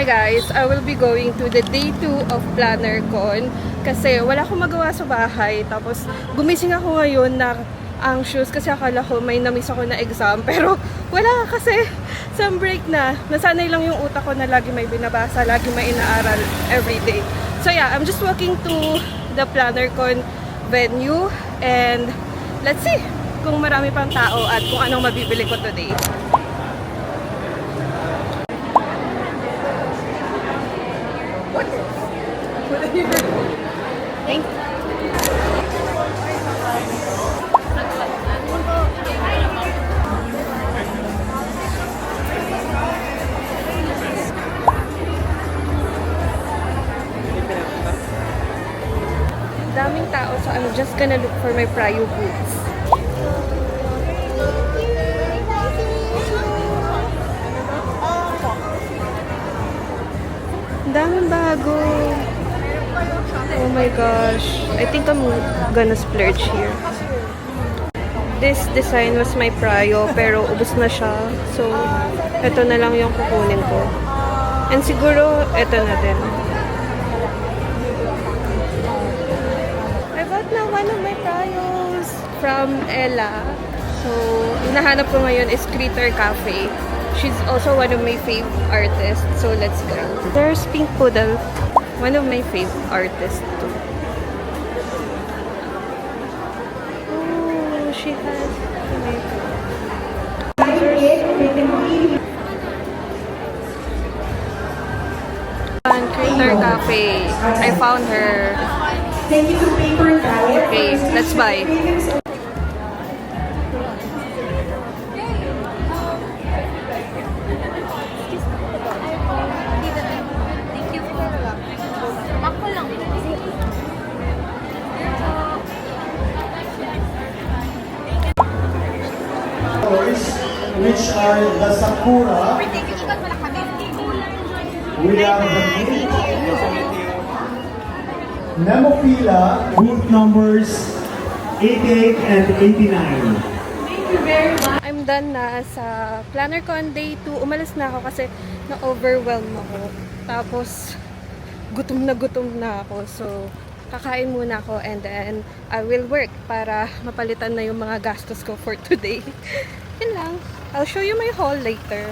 Hi guys, I will be going to the day 2 of PlannerCon kasi wala akong magawa sa bahay. Tapos gumising ako ngayon na anxious kasi akala ko may namiss ako na exam. Pero wala kasi some break na. Nasanay lang yung utak ko na lagi may binabasa, lagi may inaaral everyday. So yeah, I'm just walking to the PlannerCon venue and let's see kung marami pang tao at kung anong mabibili ko today. Thank you. Daming tao, so I'm just gonna look for my Prayo boots. Daming bago. Oh my gosh. I think I'm gonna splurge here. This design was my Prayo, pero ubos na siya. So, ito na lang yung kukunin ko. And siguro, ito na din. I bought na one of my Prayos from Ella. So, hinahanap ko ngayon is Critter Cafe. She's also one of my fave artists. So, let's go. There's Pink Poodle. One of my fave artists too. Oh, she has Critter Cafe. I found her. Thank you to Paper Diet. Okay, let's buy. Which are the Sakura. We have the Nemophila, booth numbers 88 and 89. I'm done na sa PlannerCon Day 2. Umalis na ako kasi na-overwhelm ako. Tapos, gutom na ako. So, kakain muna ako and then I will work para mapalitan na yung mga gastos ko for today. Yun lang. I'll show you my haul later.